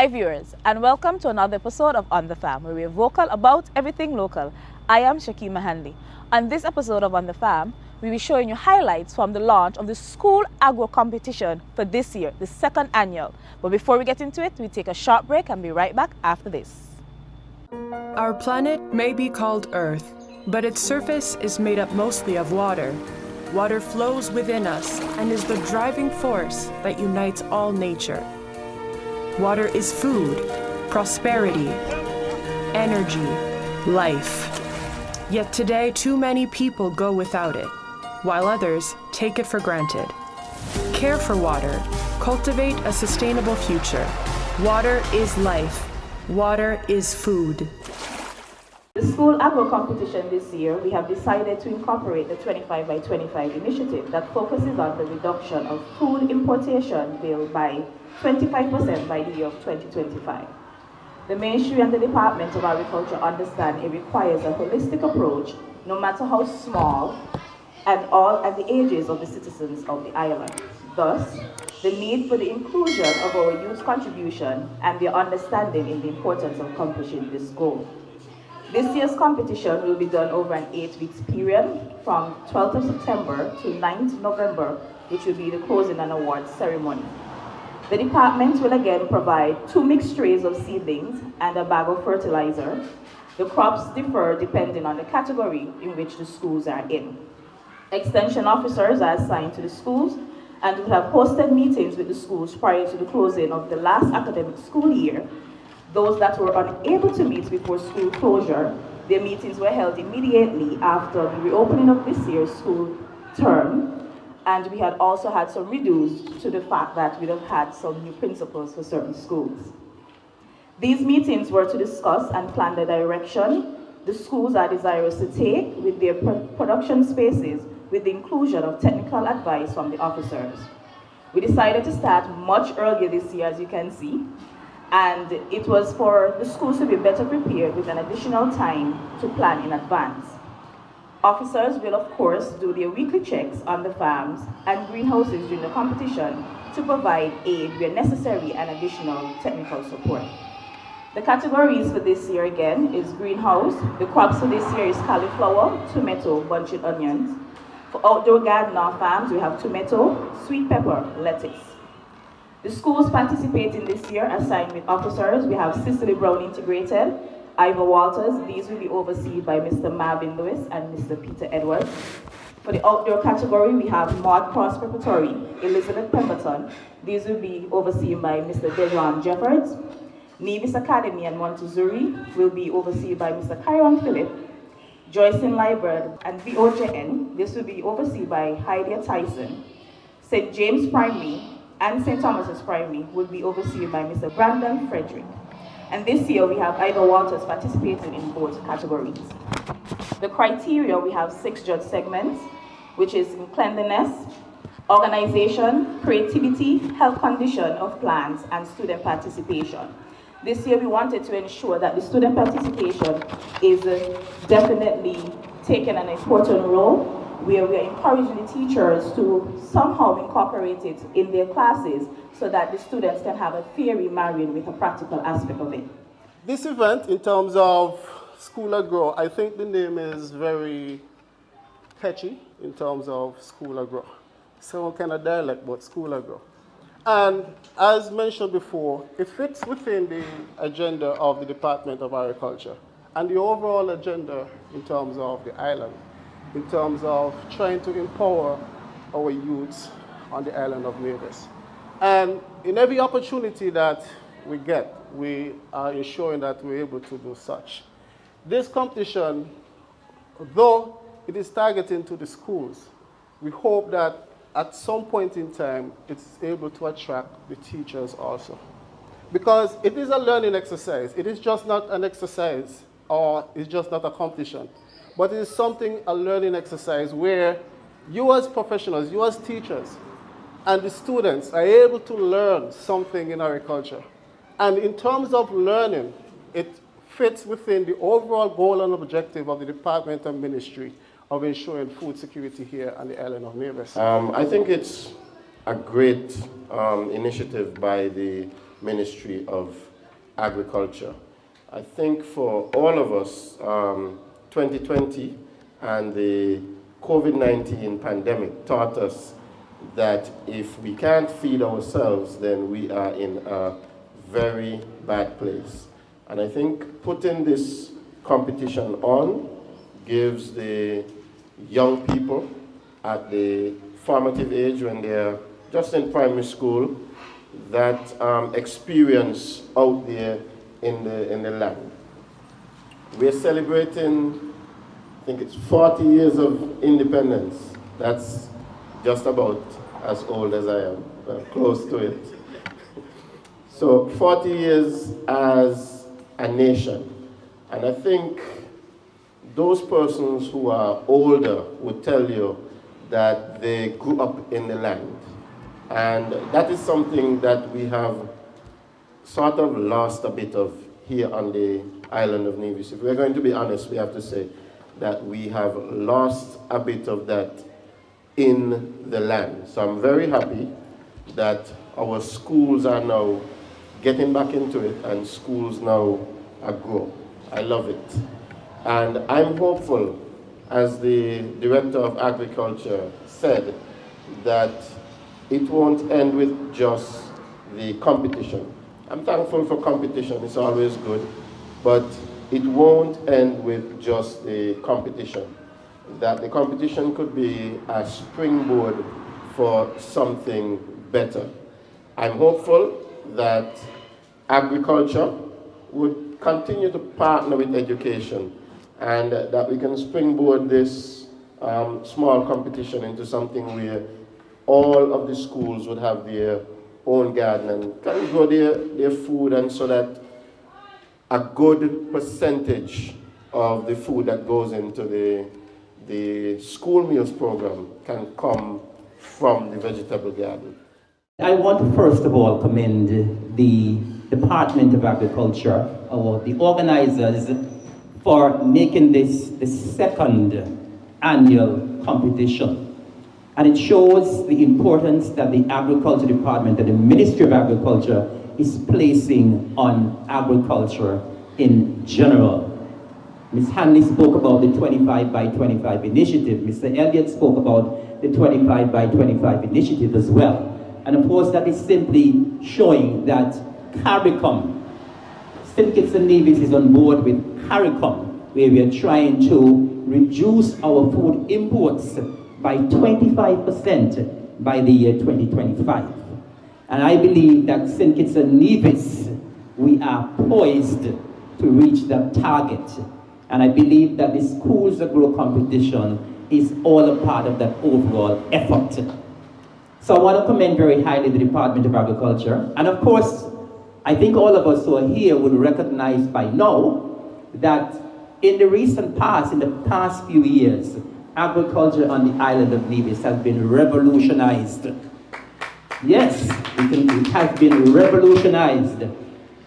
Hi viewers, and welcome to another episode of On the Farm, where we are vocal about everything local. I am Shakima Hanley. On this episode of On the Farm, we will be showing you highlights from the launch of the school agro competition for this year, the second annual. But before we get into it, we take a short break and be right back after this. Our planet may be called Earth, but its surface is made up mostly of water. Water flows within us and is the driving force that unites all nature. Water is food, prosperity, energy, life. Yet today, too many people go without it, while others take it for granted. Care for water. Cultivate a sustainable future. Water is life. Water is food. The school agro competition this year, we have decided to incorporate the 25 by 25 initiative that focuses on the reduction of food importation bill by 25% by the year of 2025. The Ministry and the Department of Agriculture understand it requires a holistic approach, no matter how small, and all at the ages of the citizens of the island. Thus, the need for the inclusion of our youth contribution and their understanding in the importance of accomplishing this goal. This year's competition will be done over an 8-week period from 12th of September to 9th November, which will be the closing and awards ceremony. The department will again provide 2 mixed trays of seedlings and a bag of fertilizer. The crops differ depending on the category in which the schools are in. Extension officers are assigned to the schools and will have hosted meetings with the schools prior to the closing of the last academic school year. Those that were unable to meet before school closure, their meetings were held immediately after the reopening of this year's school term. And we had also had some redos to the fact that we have had some new principals for certain schools. These meetings were to discuss and plan the direction the schools are desirous to take with their production spaces, with the inclusion of technical advice from the officers. We decided to start much earlier this year, as you can see, and it was for the schools to be better prepared with an additional time to plan in advance. Officers will, of course, do their weekly checks on the farms and greenhouses during the competition to provide aid where necessary and additional technical support. The categories for this year, again, is greenhouse. The crops for this year is cauliflower, tomato, bunched onions. For outdoor garden or farms, we have tomato, sweet pepper, lettuce. The schools participating this year assigned with officers, we have Cicely Brown Integrated, Ivor Walters. These will be overseen by Mr. Marvin Lewis and Mr. Peter Edwards. For the outdoor category, we have Maud Cross Preparatory, Elizabeth Pemberton. These will be overseen by Mr. Dejon Jeffords. Nevis Academy and Montessori will be overseen by Mr. Kyron Phillip. Joycelyn Liebert and VOJN, this will be overseen by Heidi Tyson. St. James Primary and St. Thomas's Primary will be overseen by Mr. Brandon Frederick. And this year we have Ida Walters participating in both categories. The criteria, we have 6 judge segments, which is in cleanliness, organization, creativity, health condition of plants, and student participation. This year we wanted to ensure that the student participation is definitely taking an important role, where we are encouraging the teachers to somehow incorporate it in their classes so that the students can have a theory married with a practical aspect of it. This event, in terms of School Agro, I think the name is very catchy in terms of School Agro. Some kind of dialect, but School Agro. And as mentioned before, it fits within the agenda of the Department of Agriculture and the overall agenda in terms of the island, in terms of trying to empower our youths on the island of Nevis. And in every opportunity that we get, we are ensuring that we're able to do such. This competition, though it is targeting to the schools, we hope that at some point in time, it's able to attract the teachers also. Because it is a learning exercise. It is just not an exercise, or it's just not a competition. But it is something, a learning exercise, where you as professionals, you as teachers, and the students are able to learn something in agriculture. And in terms of learning, it fits within the overall goal and objective of the Department and Ministry of ensuring food security here on the island of Nevis. I think it's a great initiative by the Ministry of agriculture. I think for all of us, 2020 and the COVID-19 pandemic taught us that if we can't feed ourselves, then we are in a very bad place. And I think putting this competition on gives the young people at the formative age, when they're just in primary school, that experience out there in the land. We're celebrating, I think it's 40 years of independence. That's just about as old as I am, close to it. So 40 years as a nation. And I think those persons who are older would tell you that they grew up in the land. And that is something that we have sort of lost a bit of here on the island of Nevis. If we're going to be honest, we have to say that we have lost a bit of that in the land. So I'm very happy that our schools are now getting back into it, and schools now are growing. I love it. And I'm hopeful, as the Director of Agriculture said, that it won't end with just the competition. I'm thankful for competition, it's always good, but it won't end with just the competition. That the competition could be a springboard for something better. I'm hopeful that agriculture would continue to partner with education, and that we can springboard this small competition into something where all of the schools would have their own garden and can grow their food, and so that a good percentage of the food that goes into the school meals program can come from the vegetable garden. I want to first of all commend the Department of Agriculture, or the organizers, for making this the second annual competition. And it shows the importance that the Agriculture Department and the Ministry of Agriculture is placing on agriculture in general. Ms. Hanley spoke about the 25 by 25 initiative. Mr. Elliott spoke about the 25 by 25 initiative as well. And of course, that is simply showing that CARICOM, St. Kitts and Nevis is on board with CARICOM, where we are trying to reduce our food imports by 25% by the year 2025. And I believe that St. Kitts and Nevis, we are poised to reach that target. And I believe that the Schools That Grow competition is all a part of that overall effort. So I want to commend very highly the Department of Agriculture. And of course, I think all of us who are here would recognize by now that in the recent past, in the past few years, agriculture on the island of Nevis has been revolutionized. Yes, it has been revolutionized.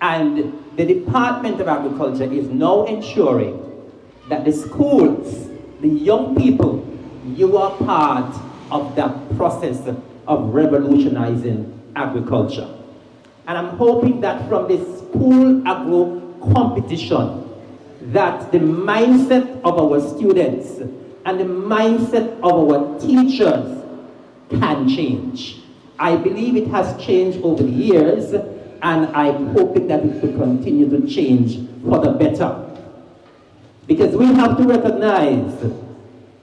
And the Department of Agriculture is now ensuring that the schools, the young people, you are part of that process of revolutionizing agriculture. And I'm hoping that from this school agro competition, that the mindset of our students and the mindset of our teachers can change. I believe it has changed over the years, and I'm hoping that it will continue to change for the better. Because we have to recognize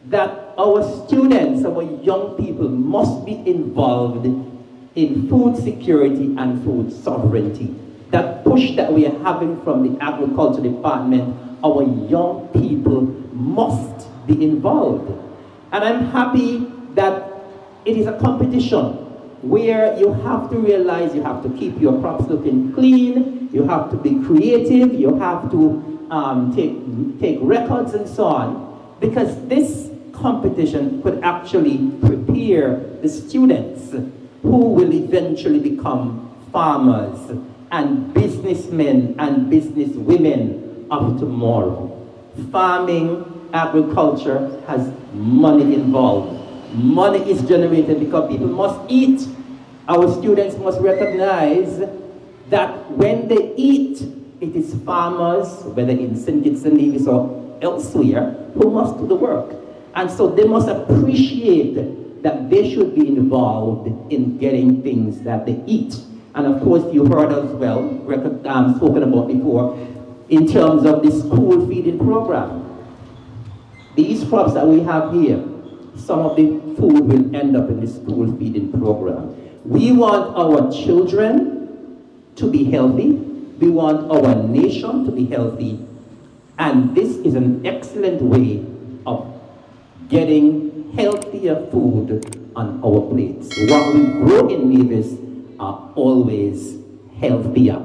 that our students, our young people, must be involved in food security and food sovereignty. That push that we are having from the Agriculture Department, our young people must be involved. And I'm happy that it is a competition where you have to realize you have to keep your crops looking clean, you have to be creative, you have to take records and so on, because this competition could actually prepare the students who will eventually become farmers and businessmen and businesswomen of tomorrow. Farming, agriculture has money involved. Money is generated because people must eat. Our students must recognize that when they eat, It is farmers, whether in St. Kitts and Nevis or elsewhere, who must do the work. And so they must appreciate that they should be involved in getting things that they eat. And of course, you heard as well, spoken about before, in terms of the school feeding program. These crops that we have here, some of the food will end up in the school feeding program. We want our children to be healthy. We want our nation to be healthy. And this is an excellent way of getting healthier food on our plates. What we grow in Nevis are always healthier.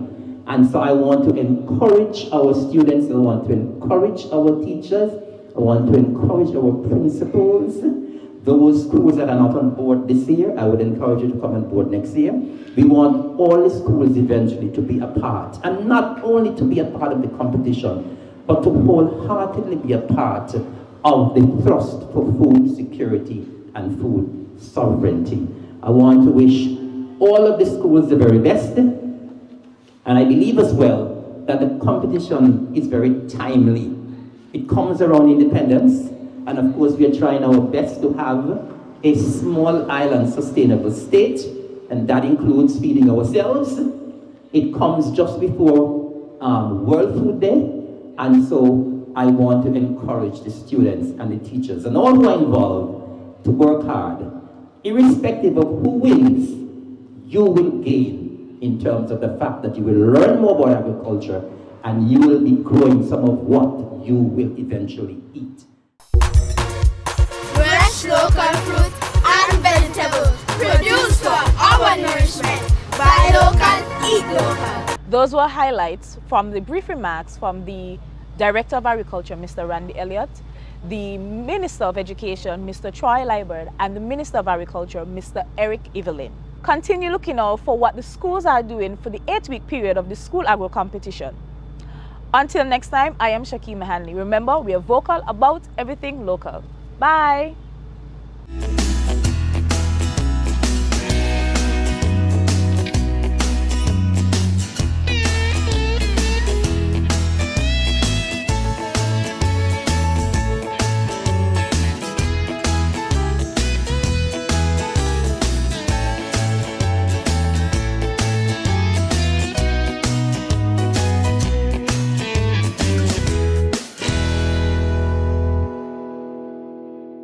And so I want to encourage our students, I want to encourage our teachers, I want to encourage our principals. Those schools that are not on board this year, I would encourage you to come on board next year. We want all the schools eventually to be a part, and not only to be a part of the competition, but to wholeheartedly be a part of the thrust for food security and food sovereignty. I want to wish all of the schools the very best, and I believe as well that the competition is very timely. It comes around Independence, and of course we are trying our best to have a small island sustainable state, and that includes feeding ourselves. It comes just before World Food Day, and so I want to encourage the students and the teachers and all who are involved to work hard. Irrespective of who wins, you will gain in terms of the fact that you will learn more about agriculture and you will be growing some of what you will eventually eat. Fresh local fruit and vegetables produced for our nourishment. Buy local, eat local. Those were highlights from the brief remarks from the Director of Agriculture, Mr. Randy Elliott, the Minister of Education, Mr. Troy Liburd, and the Minister of Agriculture, Mr. Eric Evelyn. Continue looking out for what the schools are doing for the 8-week period of the school agro competition. Until next time, I am Shakima Hanley. Remember, we are vocal about everything local. Bye!